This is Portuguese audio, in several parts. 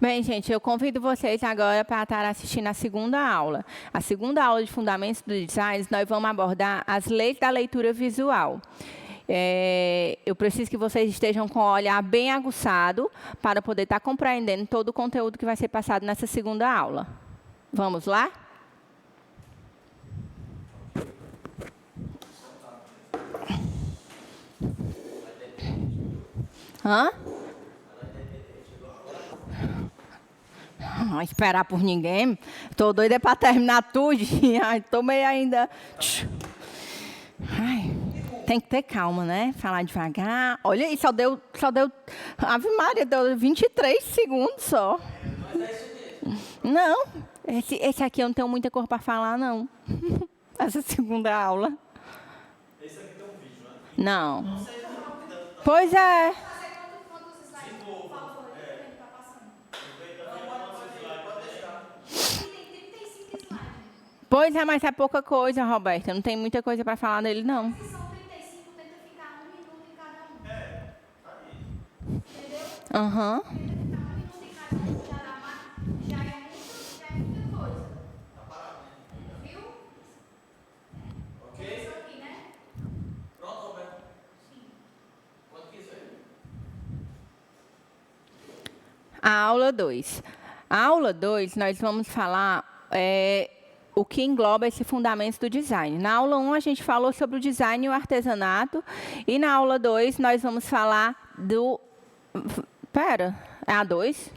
Bem, gente, eu convido vocês agora para estar assistindo a segunda aula. A segunda aula de Fundamentos do Design, nós vamos abordar as leis da leitura visual. Eu preciso que vocês estejam com o olhar bem aguçado para poder estar compreendendo todo o conteúdo que vai ser passado nessa segunda aula. Vamos lá? Hã? Não esperar por ninguém. Tô doida para terminar tudo. Ai, tô meio ainda. Ai, tem que ter calma, né? Falar devagar. Olha aí, só deu. Ave Maria, deu 23 segundos só. Não, esse aqui eu não tenho muita cor para falar, não. Essa segunda aula. Esse aqui tem um vídeo, né? Não. Não seja rápido. Pois é. Pois é, mas é pouca coisa, Roberta. Não tem muita coisa para falar dele, não. Se são 35, tenta ficar 1 minuto em cada um. É, aí. Entendeu? Aham. Tenta ficar 1 minuto em cada um, já é muita coisa. Tá parado, né? Viu? Ok? Isso aqui, né? Pronto, Roberto? Sim. Quando quiser. A aula 2. A aula 2, nós vamos falar o que engloba esse fundamento do design. Na aula 1, a gente falou sobre o design e o artesanato. E na aula 2, nós vamos falar do... Pera, é a 2?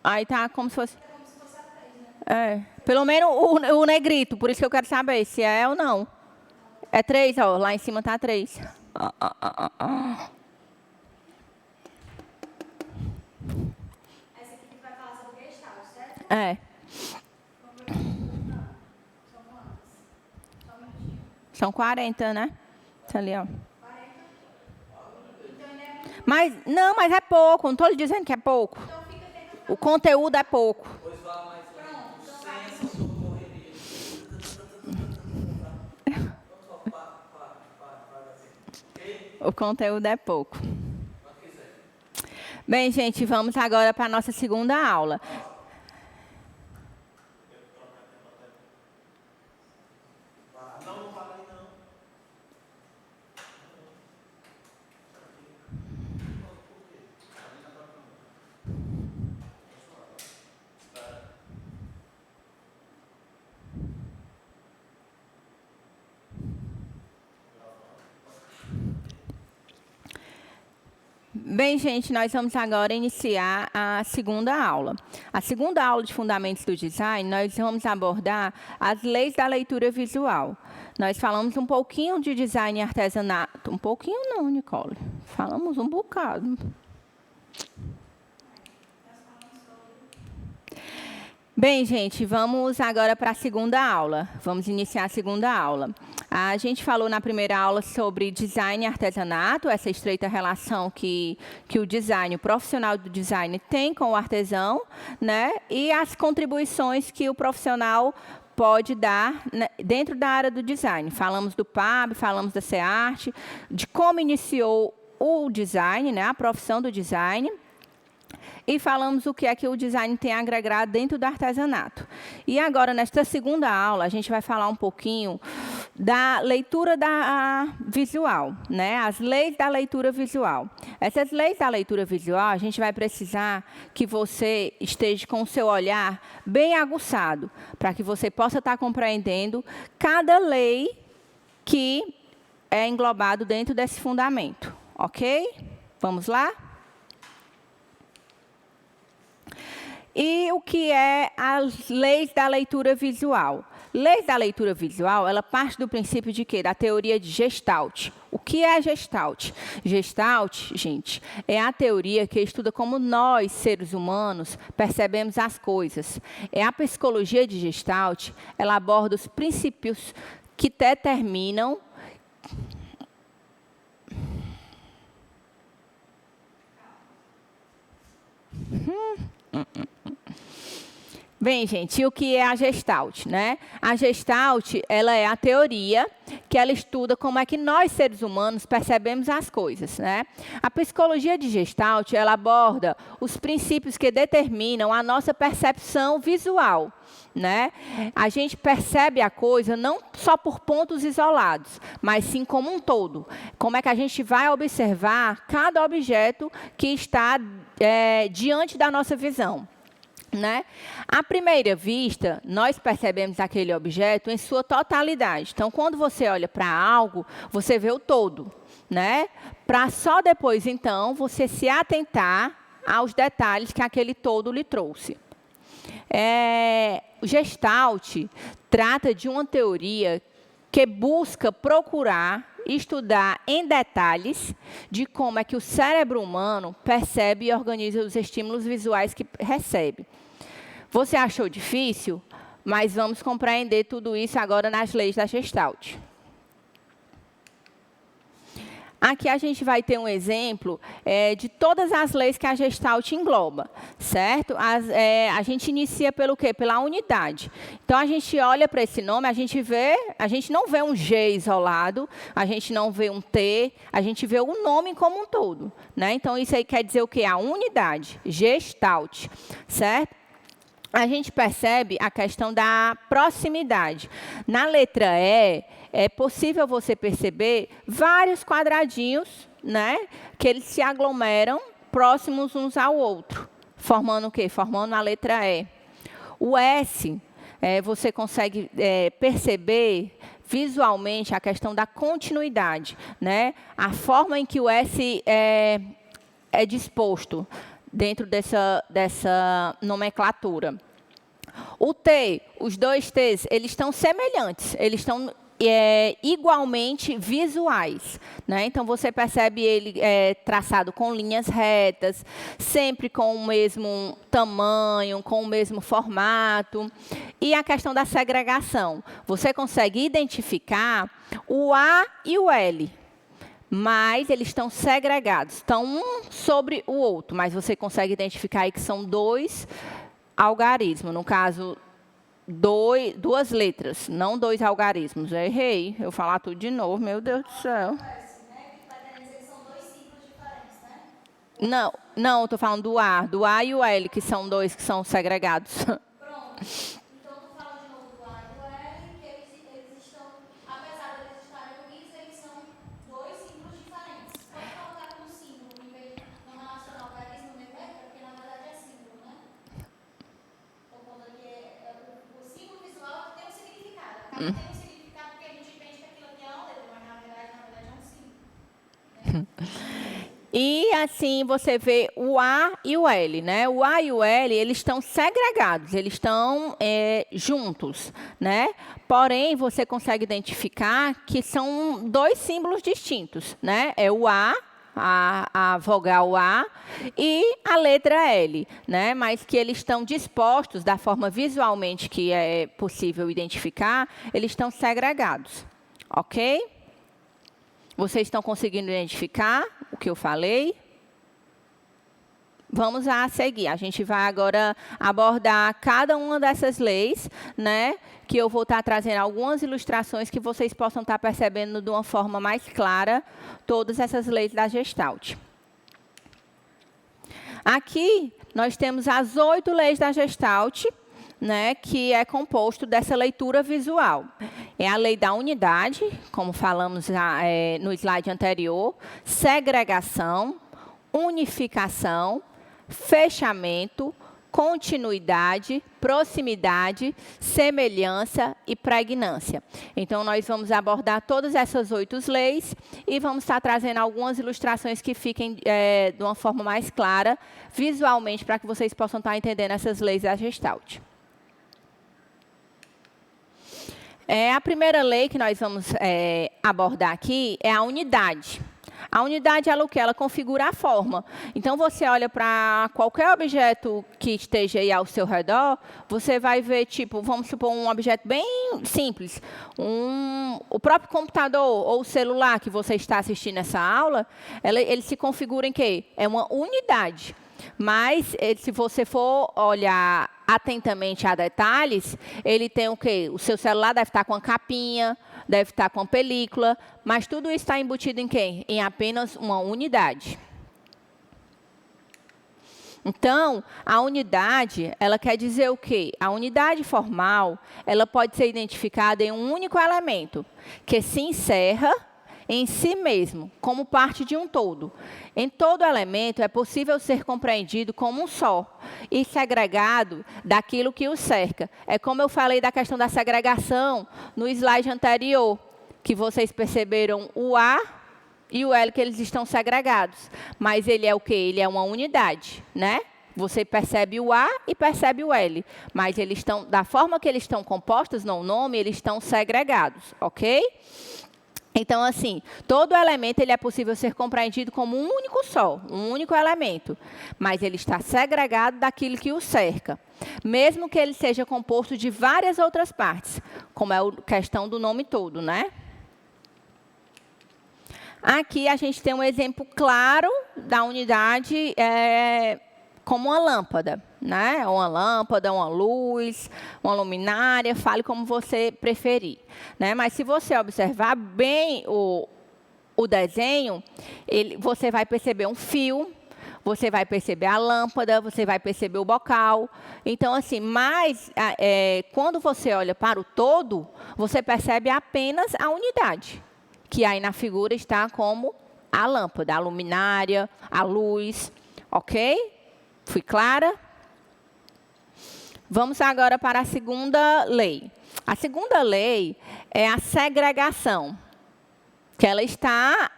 Aí tá como se fosse... É como se fosse a 3, né? Pelo menos o negrito, por isso que eu quero saber se é ou não. É 3, ó. Lá em cima tá 3. Essa aqui vai falar sobre gestalt, certo? É. São quantas? Só um minutinho. São 40, né? Tá ali, ó. 40? Então ainda é muito. Mas é pouco. Não estou lhe dizendo que é pouco. Então tenta O conteúdo é pouco. Pois vá mais Pronto, então sem vai. essa sua correria. Então só para assim. Ok? O conteúdo é pouco. Quando quiser. Bem, gente, vamos agora para a nossa segunda aula. Não, não para aí não. Bem, gente, nós vamos agora iniciar a segunda aula. A segunda aula de Fundamentos do Design, nós vamos abordar as leis da leitura visual. Nós falamos um pouquinho de design e artesanato. Um pouquinho não, Nicole. Falamos um bocado. Bem, gente, vamos agora para a segunda aula. Vamos iniciar a segunda aula. A gente falou na primeira aula sobre design e artesanato, essa estreita relação que o design, o profissional do design tem com o artesão, né? E as contribuições que o profissional pode dar, né, dentro da área do design. Falamos do PAB, falamos da CEART, de como iniciou o design, né, a profissão do design. E falamos o que é que o design tem a agregar dentro do artesanato. E agora, nesta segunda aula, a gente vai falar um pouquinho da leitura visual, né? As leis da leitura visual. Essas leis da leitura visual, a gente vai precisar que você esteja com o seu olhar bem aguçado, para que você possa estar compreendendo cada lei que é englobado dentro desse fundamento, ok? Vamos lá? E o que é as leis da leitura visual? Leis da leitura visual, ela parte do princípio de quê? Da teoria de Gestalt. O que é Gestalt? Gestalt, gente, é a teoria que estuda como nós, seres humanos, percebemos as coisas. É a psicologia de Gestalt, ela aborda os princípios que determinam Bem, gente, e o que é a Gestalt, né? A Gestalt, ela é a teoria que ela estuda como é que nós, seres humanos, percebemos as coisas, né? A psicologia de Gestalt, ela aborda os princípios que determinam a nossa percepção visual, né? A gente percebe a coisa não só por pontos isolados, mas sim como um todo. Como é que a gente vai observar cada objeto que está diante da nossa visão, né? À primeira vista, nós percebemos aquele objeto em sua totalidade. Então, quando você olha para algo, você vê o todo, né? Para só depois, então, você se atentar aos detalhes que aquele todo lhe trouxe. O Gestalt trata de uma teoria que busca procurar estudar em detalhes de como é que o cérebro humano percebe e organiza os estímulos visuais que recebe. Você achou difícil? Mas vamos compreender tudo isso agora nas leis da Gestalt. Aqui a gente vai ter um exemplo de todas as leis que a Gestalt engloba, certo? A gente inicia pelo quê? Pela unidade. Então, a gente olha para esse nome, a gente não vê um G isolado, a gente não vê um T, a gente vê o nome como um todo, né? Então, isso aí quer dizer o quê? A unidade, Gestalt, certo? A gente percebe a questão da proximidade. Na letra E, é possível você perceber vários quadradinhos, né, que eles se aglomeram próximos uns ao outro, formando o quê? Formando a letra E. O S, você consegue perceber visualmente a questão da continuidade, né? A forma em que o S é disposto dentro dessa nomenclatura. O T, os dois T's, eles estão semelhantes, eles estão igualmente visuais, né? Então, você percebe ele traçado com linhas retas, sempre com o mesmo tamanho, com o mesmo formato. E a questão da segregação. Você consegue identificar o A e o L, mas eles estão segregados, estão um sobre o outro, mas você consegue identificar aí que são dois algarismos, no caso, duas letras, não dois algarismos. Eu errei, eu falar tudo de novo, meu Deus do céu. Não, estou falando do A e o L, que são dois que são segregados. Tem um significado porque a gente entende que aquilo aqui é uma letra, mas na verdade é um símbolo. E assim você vê o A e o L, né? O A e o L, eles estão segregados, eles estão juntos, né? Porém, você consegue identificar que são dois símbolos distintos, né? É o a vogal A e a letra L, né? Mas que eles estão dispostos da forma visualmente que é possível identificar, eles estão segregados, ok? Vocês estão conseguindo identificar o que eu falei? Vamos a seguir. A gente vai agora abordar cada uma dessas leis, né? Que eu vou estar trazendo algumas ilustrações que vocês possam estar percebendo de uma forma mais clara todas essas leis da Gestalt. Aqui nós temos as 8 leis da Gestalt, né, que é composto dessa leitura visual. É a lei da unidade, como falamos no slide anterior, segregação, unificação, fechamento, continuidade, proximidade, semelhança e pregnância. Então, nós vamos abordar todas essas 8 leis e vamos estar trazendo algumas ilustrações que fiquem de uma forma mais clara, visualmente, para que vocês possam estar entendendo essas leis da Gestalt. A primeira lei que nós vamos abordar aqui é a unidade. A unidade, ela o quê? Ela configura a forma. Então, você olha para qualquer objeto que esteja aí ao seu redor, você vai ver, tipo, vamos supor, um objeto bem simples. O próprio computador ou o celular que você está assistindo essa aula, ele se configura em quê? É uma unidade. Mas, se você for olhar atentamente a detalhes, ele tem o quê? O seu celular deve estar com a capinha, deve estar com a película, mas tudo isso está embutido em quê? Em apenas uma unidade. Então, a unidade, ela quer dizer o quê? A unidade formal, ela pode ser identificada em um único elemento, que se encerra em si mesmo, como parte de um todo. Em todo elemento é possível ser compreendido como um só e segregado daquilo que o cerca. É como eu falei da questão da segregação no slide anterior, que vocês perceberam o A e o L que eles estão segregados. Mas ele é o quê? Ele é uma unidade, né? Você percebe o A e percebe o L, mas eles estão, da forma que eles estão compostos no nome, eles estão segregados, ok? Então, assim, todo elemento ele é possível ser compreendido como um único só, um único elemento, mas ele está segregado daquilo que o cerca, mesmo que ele seja composto de várias outras partes, como é a questão do nome todo, né? Aqui a gente tem um exemplo claro da unidade como uma lâmpada, né? Uma lâmpada, uma luz, uma luminária, fale como você preferir, né? Mas se você observar bem o desenho, você vai perceber um fio, você vai perceber a lâmpada, você vai perceber o bocal. Então, assim, quando você olha para o todo, você percebe apenas a unidade, que aí na figura está como a lâmpada, a luminária, a luz, ok? Fui clara? Vamos agora para a segunda lei. A segunda lei é a segregação, que ela está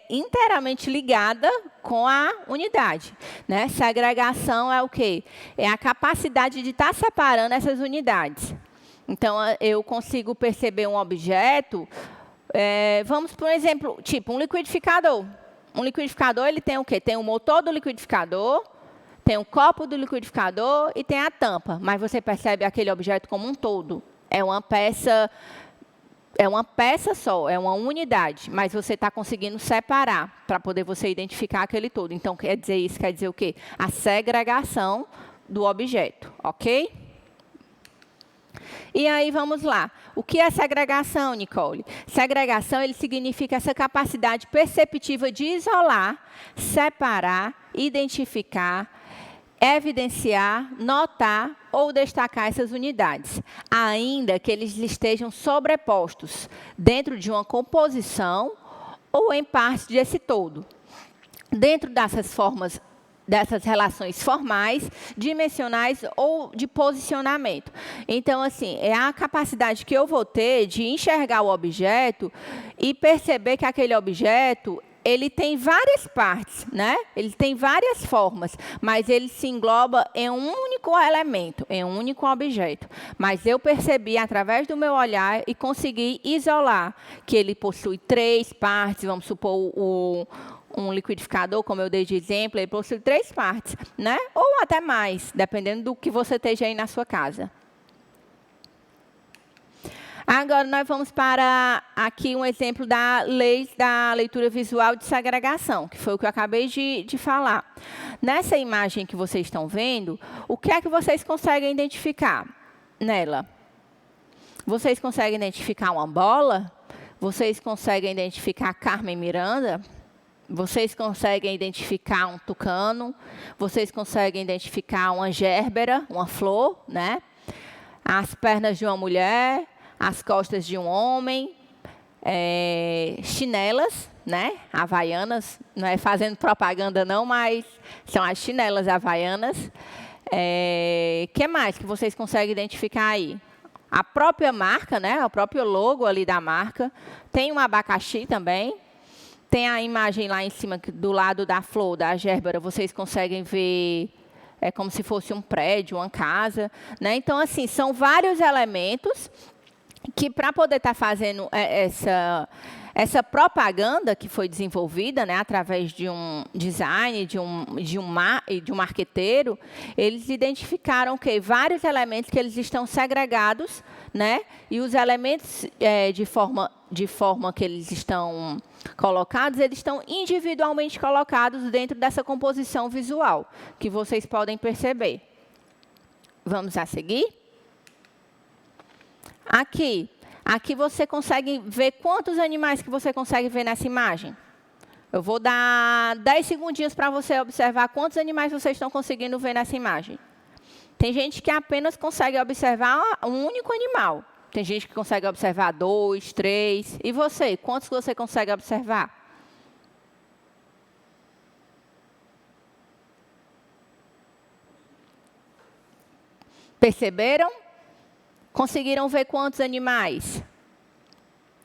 inteiramente ligada com a unidade, né? Segregação é o quê? É a capacidade de estar separando essas unidades. Então, eu consigo perceber um objeto, vamos por um exemplo, tipo um liquidificador. Um liquidificador, ele tem o quê? Tem o motor do liquidificador, tem o copo do liquidificador e tem a tampa. Mas você percebe aquele objeto como um todo. É uma peça só, é uma unidade. Mas você está conseguindo separar para poder você identificar aquele todo. Então, isso quer dizer o quê? A segregação do objeto, ok? E aí, vamos lá. O que é segregação, Nicole? Segregação, ele significa essa capacidade perceptiva de isolar, separar, identificar, evidenciar, notar ou destacar essas unidades, ainda que eles estejam sobrepostos dentro de uma composição ou em parte desse todo. Dentro dessas relações formais, dimensionais ou de posicionamento. Então, assim, é a capacidade que eu vou ter de enxergar o objeto e perceber que aquele objeto ele tem várias partes, né? Ele tem várias formas, mas ele se engloba em um único elemento, em um único objeto. Mas eu percebi através do meu olhar e consegui isolar que ele possui 3 partes, vamos supor um liquidificador, como eu dei de exemplo, ele possui 3 partes, né? Ou até mais, dependendo do que você esteja aí na sua casa. Agora, nós vamos para aqui um exemplo da lei da leitura visual de segregação, que foi o que eu acabei de falar. Nessa imagem que vocês estão vendo, o que é que vocês conseguem identificar nela? Vocês conseguem identificar uma bola? Vocês conseguem identificar Carmen Miranda? Vocês conseguem identificar um tucano? Vocês conseguem identificar uma gérbera, uma flor, né? As pernas de uma mulher, as costas de um homem, chinelas, né? Havaianas, não é fazendo propaganda não, mas são as chinelas havaianas. Que mais que vocês conseguem identificar aí? A própria marca, né? O próprio logo ali da marca. Tem um abacaxi também. Tem a imagem lá em cima, do lado da flor, da gérbera, vocês conseguem ver, como se fosse um prédio, uma casa, né? Então, assim, são vários elementos que, para poder estar fazendo essa propaganda que foi desenvolvida, né, através de um design, de um marqueteiro, eles identificaram que vários elementos que eles estão segregados, né, e os elementos de forma que eles estão colocados, eles estão individualmente colocados dentro dessa composição visual, que vocês podem perceber. Vamos a seguir? Aqui você consegue ver quantos animais que você consegue ver nessa imagem. Eu vou dar 10 segundinhos para você observar quantos animais vocês estão conseguindo ver nessa imagem. Tem gente que apenas consegue observar um único animal. Tem gente que consegue observar 2, 3. E você? Quantos que você consegue observar? Perceberam? Conseguiram ver quantos animais?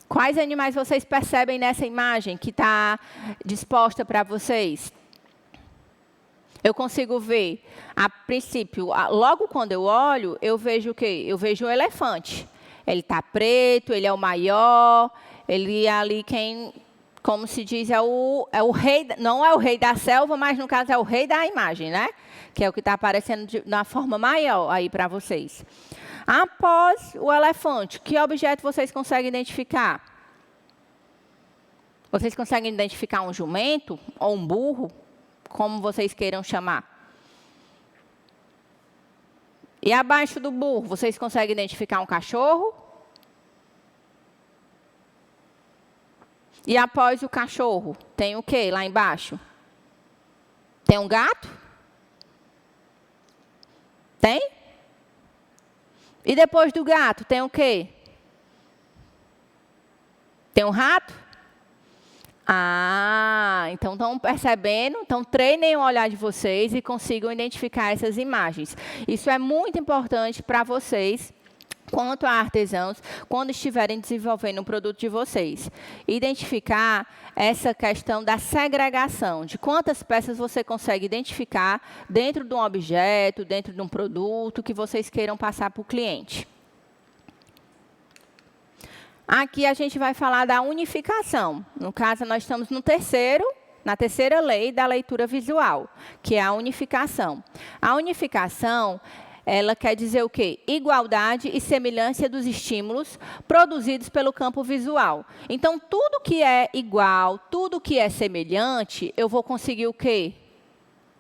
Quais animais vocês percebem nessa imagem que está disposta para vocês? Eu consigo ver, a princípio, logo quando eu olho, eu vejo o quê? Eu vejo um elefante. Ele está preto, ele é o maior, ele é ali quem, como se diz, é o rei, não é o rei da selva, mas no caso é o rei da imagem, né? Que é o que está aparecendo de uma forma maior aí para vocês. Após o elefante, que objeto vocês conseguem identificar? Vocês conseguem identificar um jumento ou um burro? Como vocês queiram chamar. E abaixo do burro, vocês conseguem identificar um cachorro? E após o cachorro, tem o quê lá embaixo? Tem um gato? Tem? E depois do gato, tem o quê? Tem um rato? Então estão percebendo? Então treinem o olhar de vocês e consigam identificar essas imagens. Isso é muito importante para vocês, quanto a artesãos, quando estiverem desenvolvendo o produto de vocês. Identificar essa questão da segregação, de quantas peças você consegue identificar dentro de um objeto, dentro de um produto que vocês queiram passar para o cliente. Aqui a gente vai falar da unificação. No caso, nós estamos na terceira lei da leitura visual, que é a unificação. A unificação, ela quer dizer o quê? Igualdade e semelhança dos estímulos produzidos pelo campo visual. Então, tudo que é igual, tudo que é semelhante, eu vou conseguir o quê?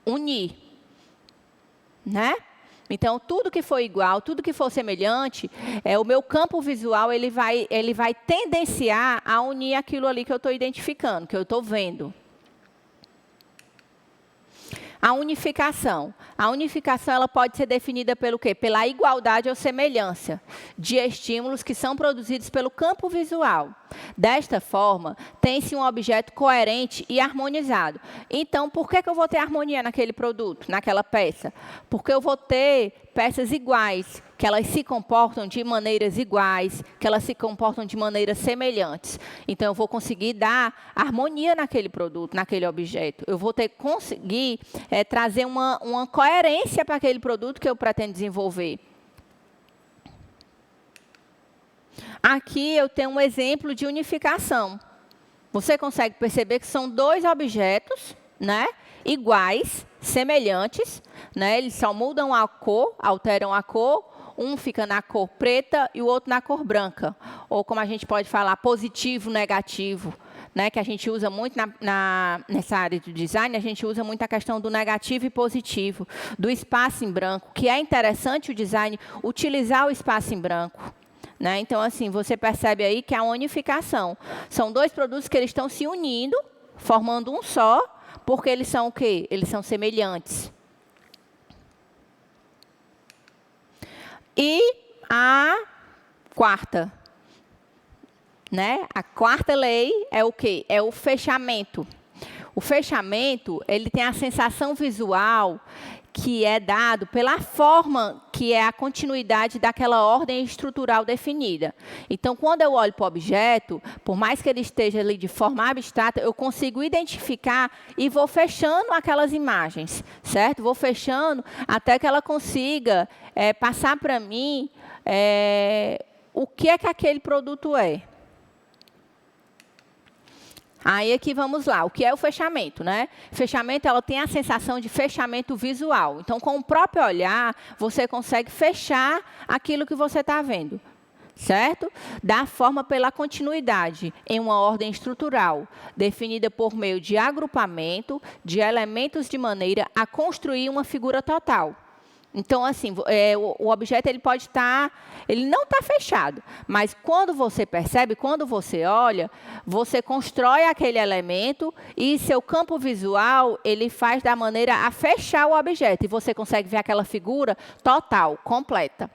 Unir. Né? Então, tudo que for igual, tudo que for semelhante, o meu campo visual ele vai tendenciar a unir aquilo ali que eu estou identificando, que eu estou vendo. A unificação. A unificação ela pode ser definida pelo quê? Pela igualdade ou semelhança de estímulos que são produzidos pelo campo visual. Desta forma, tem-se um objeto coerente e harmonizado. Então, por que eu vou ter harmonia naquele produto, naquela peça? Porque eu vou ter peças iguais, que elas se comportam de maneiras iguais, que elas se comportam de maneiras semelhantes. Então, eu vou conseguir dar harmonia naquele produto, naquele objeto. Eu vou conseguir trazer uma coerência para aquele produto que eu pretendo desenvolver. Aqui eu tenho um exemplo de unificação. Você consegue perceber que são dois objetos, né, iguais, semelhantes, né, eles só mudam a cor, alteram a cor, um fica na cor preta e o outro na cor branca. Ou como a gente pode falar, positivo, negativo, né, que a gente usa muito nessa área do design, a gente usa muito a questão do negativo e positivo, do espaço em branco, que é interessante o design utilizar o espaço em branco. Né? Então, assim, você percebe aí que a unificação são dois produtos que eles estão se unindo, formando um só, porque eles são o quê? Eles são semelhantes. E a quarta, né? A quarta lei é o quê? É o fechamento. O fechamento, ele tem a sensação visual que é dado pela forma que é a continuidade daquela ordem estrutural definida. Então, quando eu olho para o objeto, por mais que ele esteja ali de forma abstrata, eu consigo identificar e vou fechando aquelas imagens, certo? Vou fechando até que ela consiga passar para mim o que é que aquele produto é. Aí aqui vamos lá, o que é o fechamento, né? Fechamento, ela tem a sensação de fechamento visual. Então, com o próprio olhar, você consegue fechar aquilo que você está vendo, certo? Dá forma pela continuidade, em uma ordem estrutural, definida por meio de agrupamento de elementos de maneira a construir uma figura total. Então, assim, o objeto ele pode estar, ele não está fechado, mas quando você percebe, quando você olha, você constrói aquele elemento e seu campo visual, ele faz da maneira a fechar o objeto, e você consegue ver aquela figura total, completa,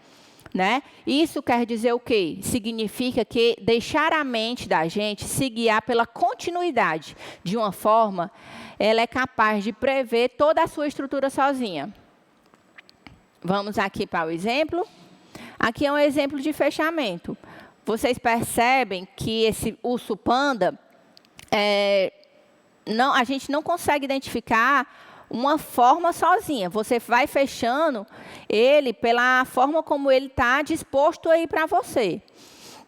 né? Isso quer dizer o quê? Significa que deixar a mente da gente se guiar pela continuidade de uma forma, ela é capaz de prever toda a sua estrutura sozinha. Vamos aqui para o exemplo. Aqui é um exemplo de fechamento. Vocês percebem que esse urso panda, a gente não consegue identificar uma forma sozinha. Você vai fechando ele pela forma como ele está disposto aí para você.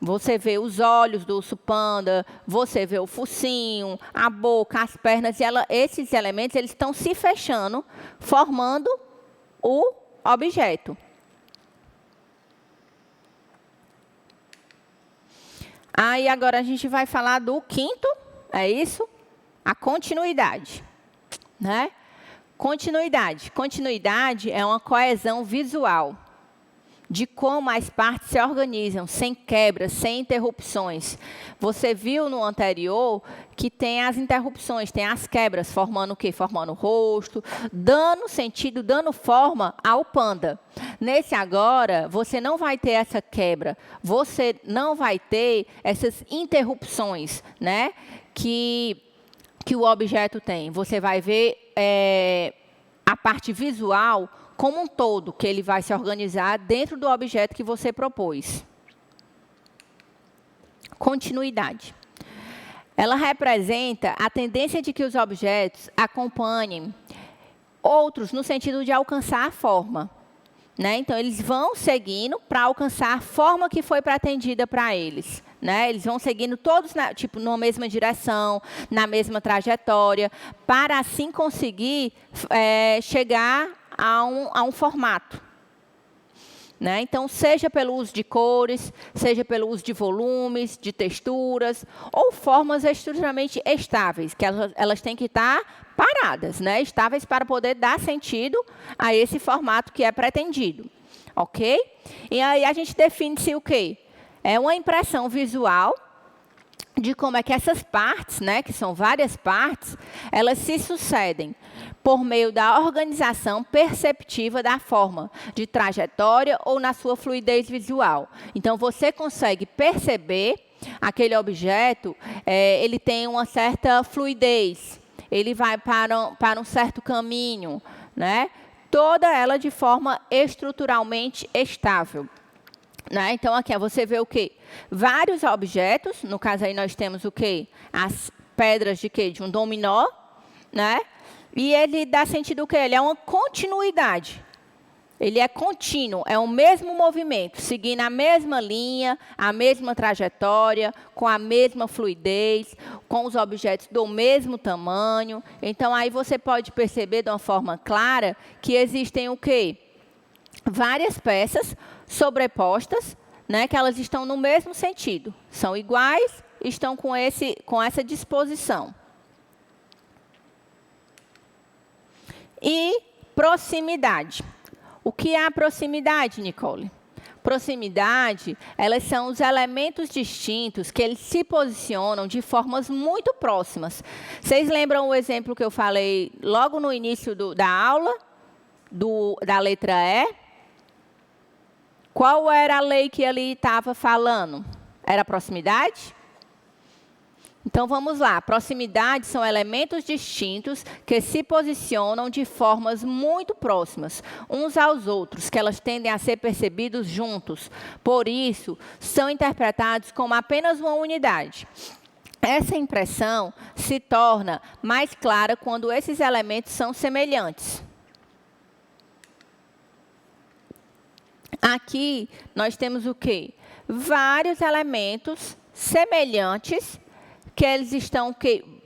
Você vê os olhos do urso panda, você vê o focinho, a boca, as pernas, e esses elementos eles estão se fechando, formando o objeto. Aí agora a gente vai falar do quinto, é isso? A continuidade, né? Continuidade. Continuidade é uma coesão visual de como as partes se organizam, sem quebras, sem interrupções. Você viu no anterior que tem as interrupções, tem as quebras, formando o quê? Formando o rosto, dando sentido, dando forma ao panda. Nesse agora, você não vai ter essa quebra, você não vai ter essas interrupções, né? Que o objeto tem. Você vai ver a parte visual como um todo, que ele vai se organizar dentro do objeto que você propôs. Continuidade. Ela representa a tendência de que os objetos acompanhem outros no sentido de alcançar a forma, né? Então, eles vão seguindo para alcançar a forma que foi pretendida para eles, né? Eles vão seguindo todos na mesma direção, na mesma trajetória, para assim conseguir chegar a um formato, né? Então, seja pelo uso de cores, seja pelo uso de volumes, de texturas, ou formas estruturalmente estáveis, que elas têm que estar paradas, né? Estáveis para poder dar sentido a esse formato que é pretendido, ok? E aí a gente define-se o quê? É uma impressão visual de como é que essas partes, né, que são várias partes, elas se sucedem por meio da organização perceptiva da forma, de trajetória ou na sua fluidez visual. Então, você consegue perceber aquele objeto, ele tem uma certa fluidez, ele vai para um certo caminho, né? Toda ela de forma estruturalmente estável. Né? Então, aqui você vê o quê? Vários objetos, no caso aí nós temos o quê? As pedras de quê? De um dominó, né? E ele dá sentido o quê? Ele é uma continuidade. Ele é contínuo, é o mesmo movimento, seguindo a mesma linha, a mesma trajetória, com a mesma fluidez, com os objetos do mesmo tamanho. Então, aí você pode perceber de uma forma clara que existem o quê? Várias peças sobrepostas, né, que elas estão no mesmo sentido. São iguais, estão com essa disposição. E proximidade. O que é a proximidade, Nicole? Proximidade, elas são os elementos distintos que eles se posicionam de formas muito próximas. Vocês lembram o exemplo que eu falei logo no início da aula, da letra E? Qual era a lei que ele estava falando? Era a proximidade? Então, vamos lá. Proximidade são elementos distintos que se posicionam de formas muito próximas uns aos outros, que elas tendem a ser percebidos juntos. Por isso, são interpretados como apenas uma unidade. Essa impressão se torna mais clara quando esses elementos são semelhantes. Aqui, nós temos o quê? Vários elementos semelhantes, que eles estão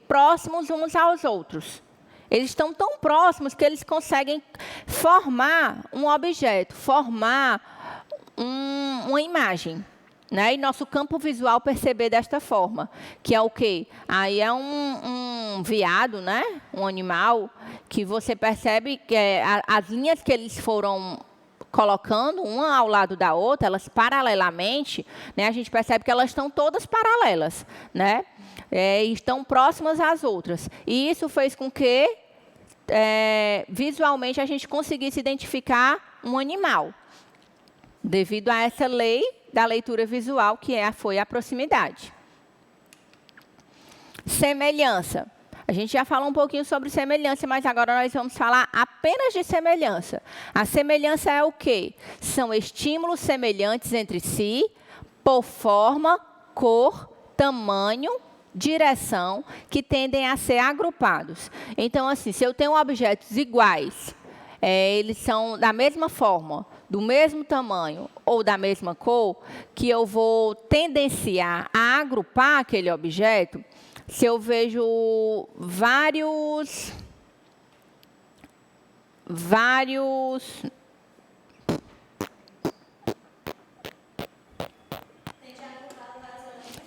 próximos uns aos outros. Eles estão tão próximos que eles conseguem formar um objeto, formar uma imagem. Né? E nosso campo visual perceber desta forma, que é o quê? Aí é um veado, né? Um animal, que você percebe que as linhas que eles foram colocando, uma ao lado da outra, elas paralelamente, né? A gente percebe que elas estão todas paralelas, né? Estão próximas às outras. E isso fez com que, visualmente, a gente conseguisse identificar um animal, devido a essa lei da leitura visual, que foi a proximidade. Semelhança. A gente já falou um pouquinho sobre semelhança, mas agora nós vamos falar apenas de semelhança. A semelhança é o quê? São estímulos semelhantes entre si, por forma, cor, tamanho, direção, que tendem a ser agrupados. Então, assim, se eu tenho objetos iguais, eles são da mesma forma, do mesmo tamanho ou da mesma cor, que eu vou tendenciar a agrupar aquele objeto, se eu vejo vários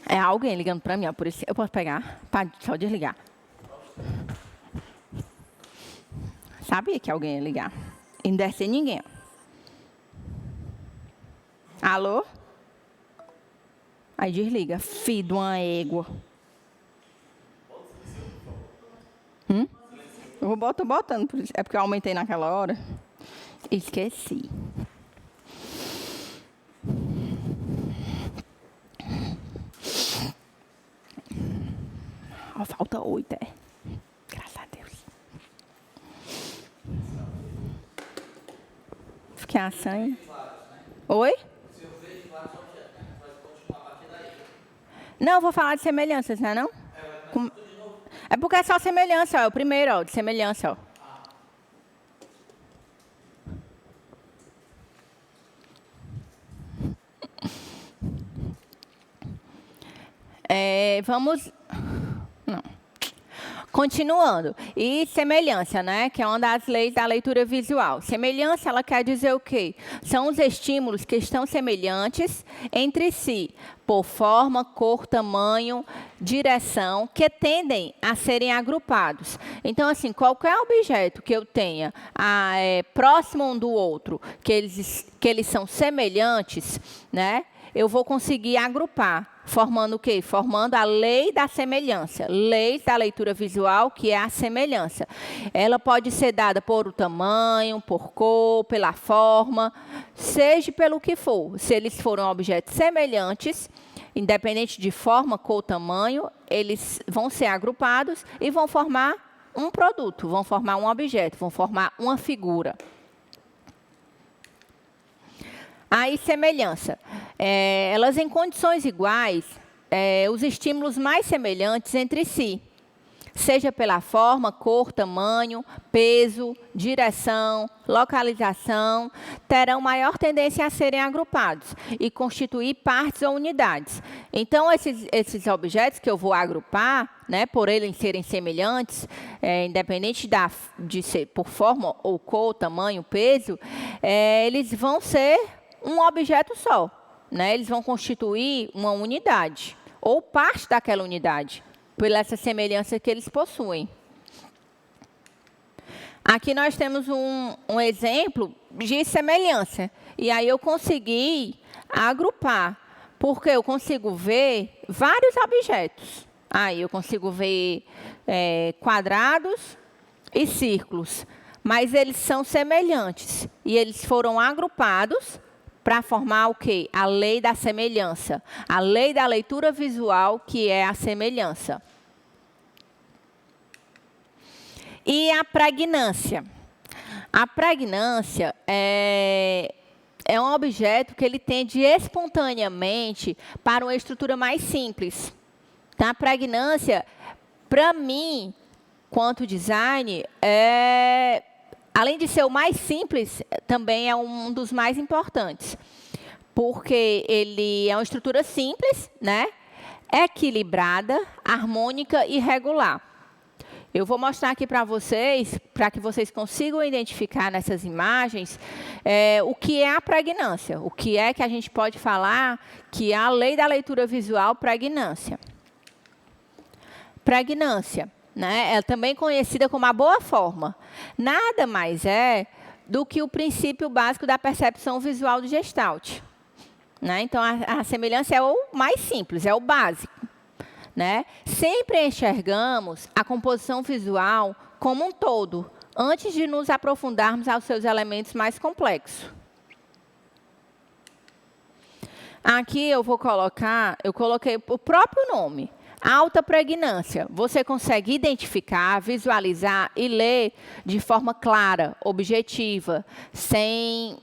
É alguém ligando para mim, ó, por isso eu posso pegar, só desligar. Sabia que alguém ia ligar. E não deve ser ninguém. Alô? Aí desliga. Filho de uma égua. Eu tô botando, por isso. É porque eu aumentei naquela hora. Esqueci. Ó, falta 8, Graças a Deus. Fiquei assim. Oi? Não, eu vou falar de semelhanças, não é não? É porque é só semelhança, ó, é o primeiro, ó, de semelhança, ó. Vamos... Não. Continuando. E semelhança, né? Que é uma das leis da leitura visual. Semelhança, ela quer dizer o quê? São os estímulos que estão semelhantes entre si, por forma, cor, tamanho, direção, que tendem a serem agrupados. Então, assim, qualquer objeto que eu tenha próximo um do outro, que eles são semelhantes, né? Eu vou conseguir agrupar, formando o quê? Formando a lei da semelhança, lei da leitura visual, que é a semelhança. Ela pode ser dada por o tamanho, por cor, pela forma, seja pelo que for. Se eles forem objetos semelhantes, independente de forma, cor, tamanho, eles vão ser agrupados e vão formar um produto, vão formar um objeto, vão formar uma figura. Aí, semelhança. Elas em condições iguais, os estímulos mais semelhantes entre si, seja pela forma, cor, tamanho, peso, direção, localização, terão maior tendência a serem agrupados e constituir partes ou unidades. Então, esses objetos que eu vou agrupar, né, por eles serem semelhantes, independente de ser por forma ou cor, tamanho, peso, eles vão ser um objeto só, né? Eles vão constituir uma unidade, ou parte daquela unidade, por essa semelhança que eles possuem. Aqui nós temos um exemplo de semelhança. E aí eu consegui agrupar, porque eu consigo ver vários objetos. Aí eu consigo ver quadrados e círculos, mas eles são semelhantes. E eles foram agrupados para formar o quê? A lei da semelhança. A lei da leitura visual, que é a semelhança. E a pregnância. A pregnância é um objeto que ele tende espontaneamente para uma estrutura mais simples. Tá? A pregnância, para mim, quanto design, além de ser o mais simples, também é um dos mais importantes. Porque ele é uma estrutura simples, né? Equilibrada, harmônica e regular. Eu vou mostrar aqui para vocês, para que vocês consigam identificar nessas imagens, o que é a pregnância, o que é que a gente pode falar que é a lei da leitura visual pregnância. Pregnância, né, é também conhecida como a boa forma. Nada mais é do que o princípio básico da percepção visual do Gestalt. Né? Então, a semelhança é o mais simples, é o básico. Né? Sempre enxergamos a composição visual como um todo, antes de nos aprofundarmos aos seus elementos mais complexos. Aqui eu coloquei o próprio nome, alta pregnância. Você consegue identificar, visualizar e ler de forma clara, objetiva, sem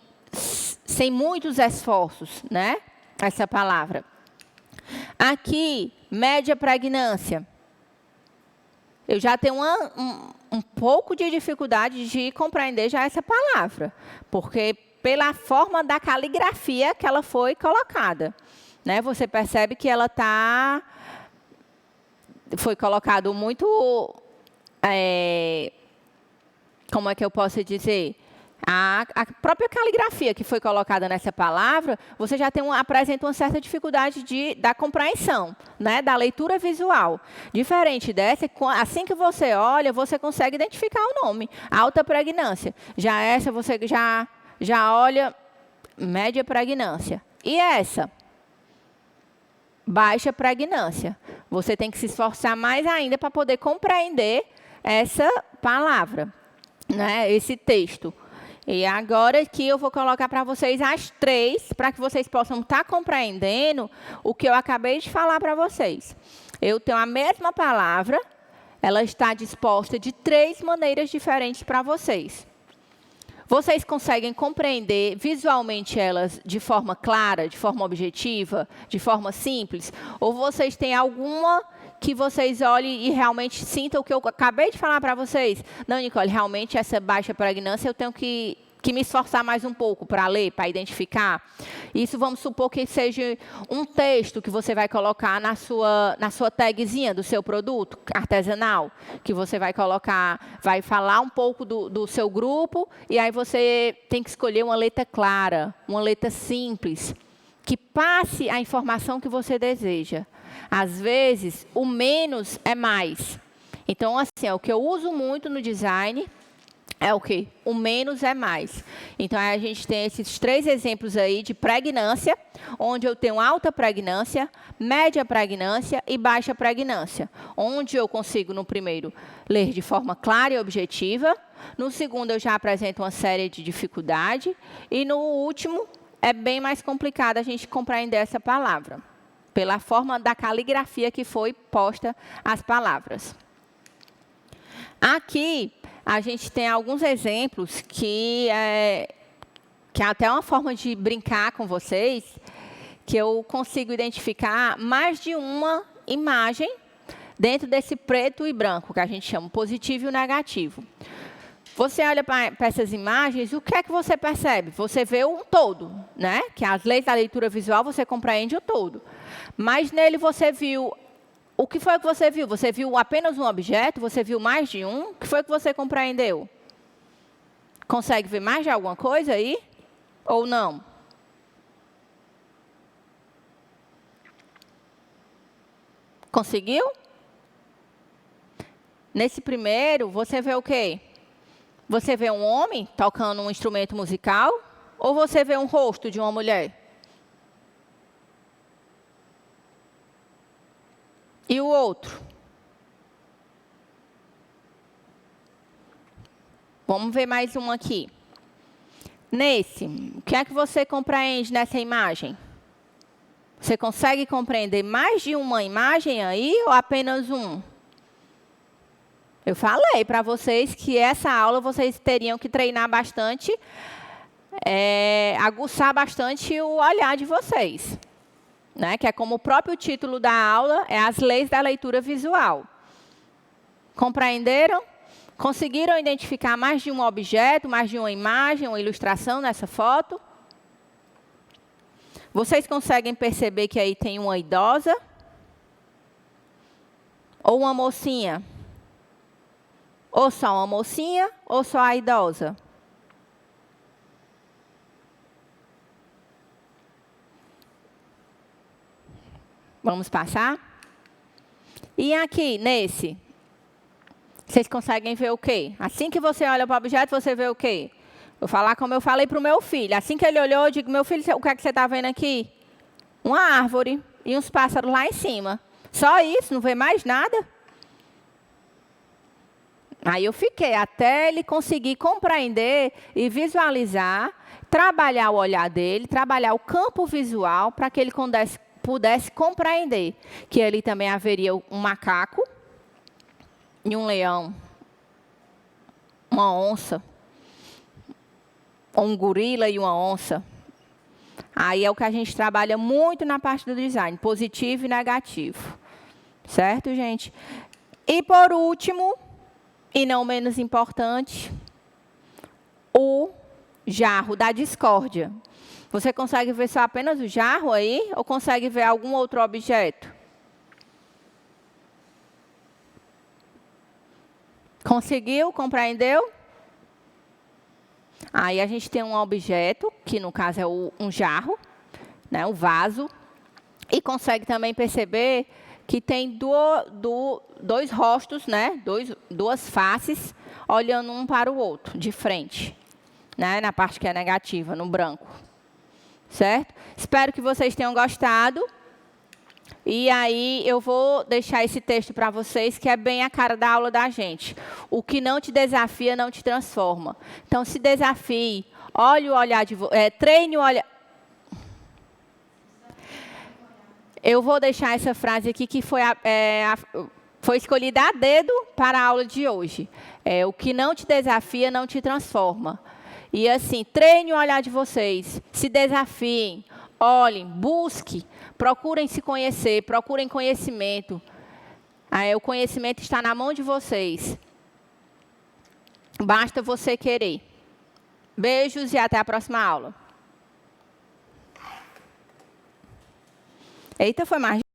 muitos esforços, né? Essa palavra. Aqui, média pregnância. Eu já tenho um pouco de dificuldade de compreender já essa palavra, porque pela forma da caligrafia que ela foi colocada, né? Você percebe que ela foi colocado muito, como é que eu posso dizer? A própria caligrafia que foi colocada nessa palavra, você já apresenta uma certa dificuldade da compreensão, né, da leitura visual. Diferente dessa, assim que você olha, você consegue identificar o nome, alta pregnância. Já essa, você já olha, média pregnância. E essa? Baixa pregnância. Você tem que se esforçar mais ainda para poder compreender essa palavra, né, esse texto. E agora aqui eu vou colocar para vocês as três, para que vocês possam estar compreendendo o que eu acabei de falar para vocês. Eu tenho a mesma palavra, ela está disposta de 3 maneiras diferentes para vocês. Vocês conseguem compreender visualmente elas de forma clara, de forma objetiva, de forma simples? Ou vocês têm alguma que vocês olhem e realmente sintam o que eu acabei de falar para vocês? Não, Nicole, realmente essa baixa pregnância eu tenho que me esforçar mais um pouco para ler, para identificar. Isso vamos supor que seja um texto que você vai colocar na sua tagzinha do seu produto artesanal, que você vai colocar, vai falar um pouco do seu grupo, e aí você tem que escolher uma letra clara, uma letra simples, que passe a informação que você deseja. Às vezes, o menos é mais. Então, assim, o que eu uso muito no design é o quê? O menos é mais. Então, a gente tem esses 3 exemplos aí de pregnância, onde eu tenho alta pregnância, média pregnância e baixa pregnância. Onde eu consigo, no primeiro, ler de forma clara e objetiva. No segundo, eu já apresento uma série de dificuldades. E no último, é bem mais complicado a gente compreender essa palavra, pela forma da caligrafia que foi posta as palavras. Aqui, a gente tem alguns exemplos que é até uma forma de brincar com vocês, que eu consigo identificar mais de uma imagem dentro desse preto e branco, que a gente chama positivo e negativo. Você olha para essas imagens, o que é que você percebe? Você vê um todo, né? Que as leis da leitura visual, você compreende o todo. Mas nele você viu... O que foi que você viu? Você viu apenas um objeto? Você viu mais de um? O que foi que você compreendeu? Consegue ver mais de alguma coisa aí? Ou não? Conseguiu? Nesse primeiro, você vê o quê? Você vê um homem tocando um instrumento musical? Ou você vê um rosto de uma mulher? E o outro? Vamos ver mais um aqui. Nesse, o que é que você compreende nessa imagem? Você consegue compreender mais de uma imagem aí ou apenas um? Eu falei para vocês que essa aula vocês teriam que treinar bastante, aguçar bastante o olhar de vocês. Né? Que é como o próprio título da aula, é as leis da leitura visual. Compreenderam? Conseguiram identificar mais de um objeto, mais de uma imagem, uma ilustração nessa foto? Vocês conseguem perceber que aí tem uma idosa? Ou uma mocinha? Ou só uma mocinha, ou só a idosa? Vamos passar? E aqui, nesse? Vocês conseguem ver o quê? Assim que você olha para o objeto, você vê o quê? Vou falar como eu falei para o meu filho. Assim que ele olhou, eu digo, meu filho, o que é que você está vendo aqui? Uma árvore e uns pássaros lá em cima. Só isso, não vê mais nada? Aí eu fiquei até ele conseguir compreender e visualizar, trabalhar o olhar dele, trabalhar o campo visual para que ele pudesse compreender que ali também haveria um macaco e um leão, uma onça, um gorila e uma onça. Aí é o que a gente trabalha muito na parte do design, positivo e negativo. Certo, gente? E por último, e não menos importante, o jarro da discórdia. Você consegue ver só apenas o jarro aí? Ou consegue ver algum outro objeto? Conseguiu? Compreendeu? Aí a gente tem um objeto, que no caso é um jarro, né, um vaso, e consegue também perceber que tem dois rostos, né, duas faces, olhando um para o outro, de frente, né, na parte que é negativa, no branco. Certo? Espero que vocês tenham gostado. E aí eu vou deixar esse texto para vocês, que é bem a cara da aula da gente. O que não te desafia, não te transforma. Então, se desafie, olhe o olhar de treine o olhar. Eu vou deixar essa frase aqui, que foi escolhida a dedo para a aula de hoje. O que não te desafia, não te transforma. E assim, treine o olhar de vocês, se desafiem, olhem, busquem, procurem se conhecer, procurem conhecimento. O conhecimento está na mão de vocês. Basta você querer. Beijos e até a próxima aula. Eita, foi mais.